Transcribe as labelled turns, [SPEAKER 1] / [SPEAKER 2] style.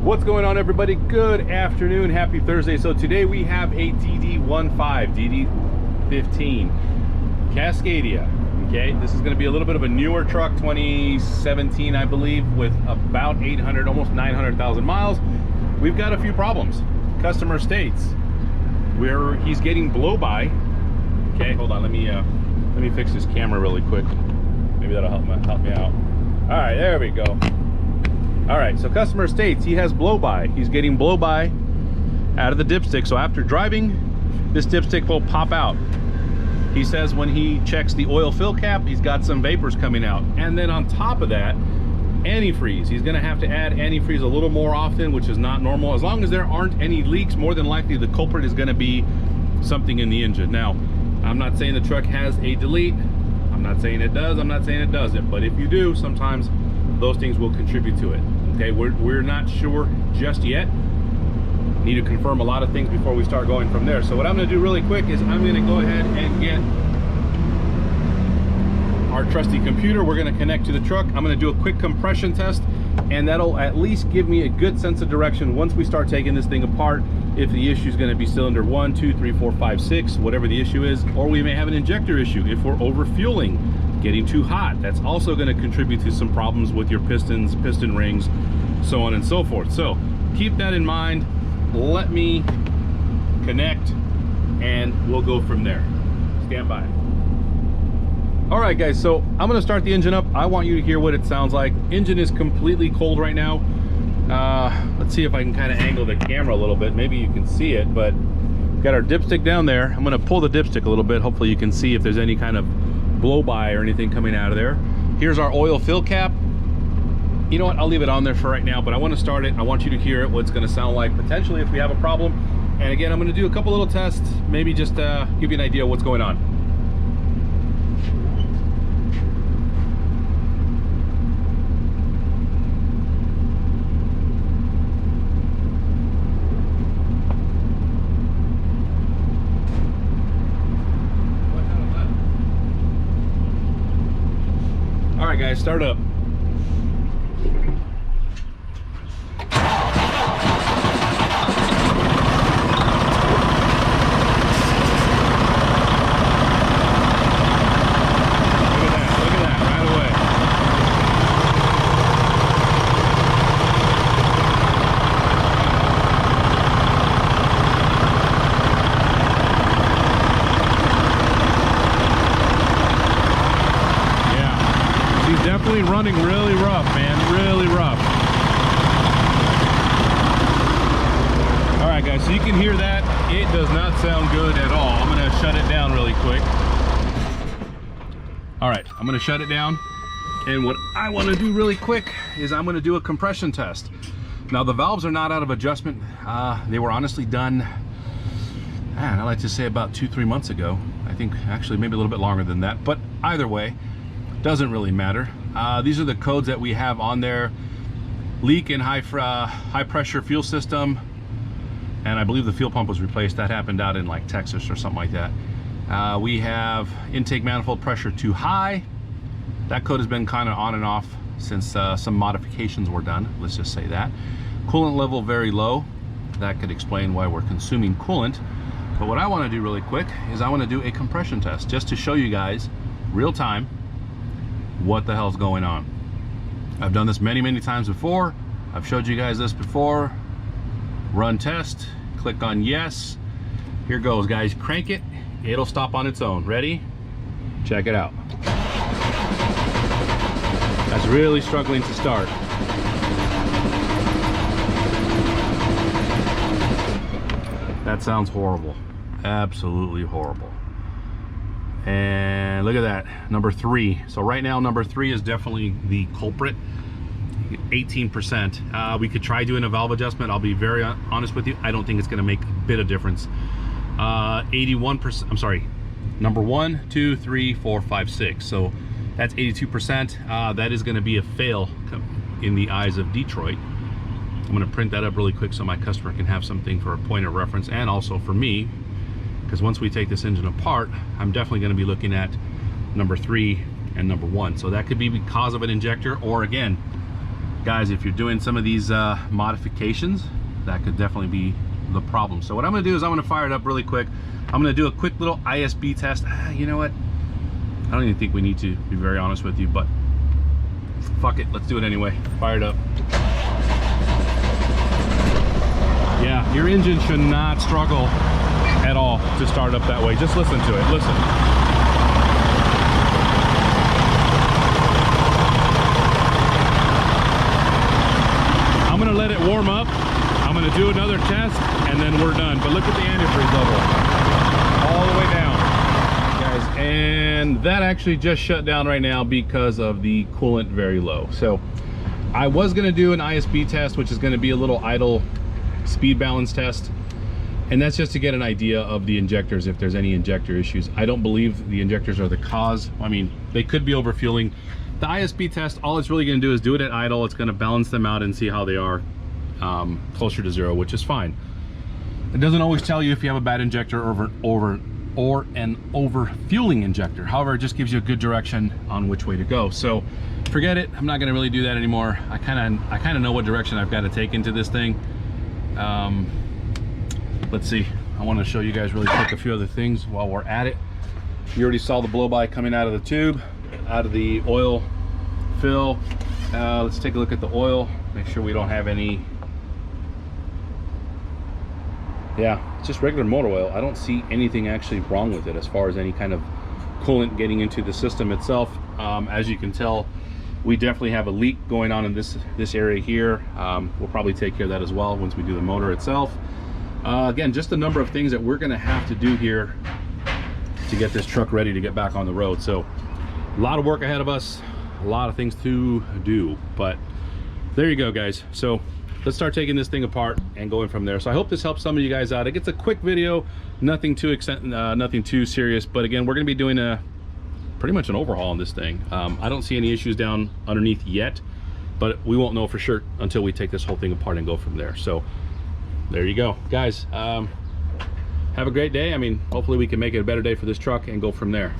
[SPEAKER 1] What's going on, everybody? Good afternoon, happy Thursday. So today we have a DD15 Cascadia. Okay, this is going to be a little bit of a newer truck, 2017 I believe, with about 800 almost 900,000 miles. We've got a few problems. Customer states where he's getting blow by. Okay, hold on, let me fix this camera really quick. Maybe that'll help me out. All right, there we go. All right, so customer states he has blow by. He's getting blow by out of the dipstick. So after driving, this dipstick will pop out. He says when he checks the oil fill cap, he's got some vapors coming out. And then on top of that, antifreeze. He's gonna have to add antifreeze a little more often, which is not normal. As long as there aren't any leaks, more than likely the culprit is gonna be something in the engine. Now, I'm not saying the truck has a delete. I'm not saying it does, I'm not saying it doesn't. But if you do, sometimes those things will contribute to it. Okay, we're not sure just yet. Need to confirm a lot of things before we start going from there. So what I'm going to do really quick is I'm going to go ahead and get our trusty computer. We're going to connect to the truck. I'm going to do a quick compression test, and that'll at least give me a good sense of direction once we start taking this thing apart, if the issue is going to be cylinder 1, 2, 3, 4, 5, 6, whatever the issue is, or we may have an injector issue if we're over fueling, getting too hot. That's also going to contribute to some problems with your pistons, piston rings, so on and so forth. So keep that in mind. Let me connect and we'll go from there. Stand by. All right, guys, so I'm going to start the engine up. I want you to hear what it sounds like. Engine is completely cold right now. Let's see if I can kind of angle the camera a little bit. Maybe you can see it, but we've got our dipstick down there. I'm going to pull the dipstick a little bit. Hopefully you can see if there's any kind of blow by or anything coming out of there. Here's our oil fill cap. You know what, I'll leave it on there for right now, but I want to start it. I want you to hear it, what it's going to sound like potentially if we have a problem. And again, I'm going to do a couple little tests, maybe just give you an idea of what's going on. All right, guys, start up. Definitely running really rough, man, really rough. All right, guys, so you can hear that. It does not sound good at all. I'm gonna shut it down really quick. All right, I'm gonna shut it down. And what I wanna do really quick is I'm gonna do a compression test. Now, the valves are not out of adjustment. They were honestly done, I like to say about 2-3 months ago. I think actually maybe a little bit longer than that, but either way, doesn't really matter. These are the codes that we have on there. Leak in high pressure fuel system, and I believe the fuel pump was replaced. That happened out in like Texas or something like that. We have intake manifold pressure too high. That code has been kind of on and off since some modifications were done, let's just say that. Coolant level very low. That could explain why we're consuming coolant. But what I want to do really quick is I want to do a compression test just to show you guys real time what the hell's going on. I've done this many times before. I've showed you guys this before. Run test, click on yes. Here goes, guys. Crank it, it'll stop on its own. Ready? Check it out. That's really struggling to start. That sounds horrible, absolutely horrible. And look at that, number 3. So right now, number 3 is definitely the culprit. 18%. We could try doing a valve adjustment. I'll be very honest with you. I don't think it's going to make a bit of difference. 81%. I'm sorry. Number 1, 2, 3, 4, 5, 6. So that's 82%. That is going to be a fail in the eyes of Detroit. I'm going to print that up really quick so my customer can have something for a point of reference, and also for me, because once we take this engine apart, I'm definitely going to be looking at number 3 and number 1. So that could be because of an injector, or again, guys, if you're doing some of these modifications, that could definitely be the problem. So what I'm gonna do is I'm gonna fire it up really quick. I'm gonna do a quick little ISB test. You know what? I don't even think we need to, be very honest with you, but fuck it, let's do it anyway. Fire it up. Yeah, your engine should not struggle at all to start up that way. Just listen to it, listen. I'm gonna let it warm up. I'm gonna do another test and then we're done. But look at the antifreeze level, all the way down, guys. And that actually just shut down right now because of the coolant very low. So I was gonna do an ISB test, which is gonna be a little idle speed balance test. And that's just to get an idea of the injectors, if there's any injector issues. I don't believe the injectors are the cause. I mean, they could be overfueling. The ISB test, all it's really gonna do is do it at idle. It's gonna balance them out and see how they are closer to zero, which is fine. It doesn't always tell you if you have a bad injector or an overfueling injector. However, it just gives you a good direction on which way to go. So forget it, I'm not gonna really do that anymore. I kinda know what direction I've got to take into this thing. Let's see, I want to show you guys really quick a few other things while we're at it. You already saw the blow by coming out of the tube, out of the oil fill. Let's take a look at the oil, make sure we don't have any. Yeah, it's just regular motor oil. I don't see anything actually wrong with it as far as any kind of coolant getting into the system itself. As you can tell, we definitely have a leak going on in this area here. We'll probably take care of that as well once we do the motor itself. Again, just a number of things that we're gonna have to do here to get this truck ready to get back on the road. So a lot of work ahead of us, a lot of things to do, but there you go, guys. So let's start taking this thing apart and going from there. So I hope this helps some of you guys out. It gets a quick video, nothing too serious, but again, we're gonna be doing pretty much an overhaul on this thing. I don't see any issues down underneath yet, but we won't know for sure until we take this whole thing apart and go from there. So there you go, guys. Have a great day. I mean, hopefully we can make it a better day for this truck and go from there.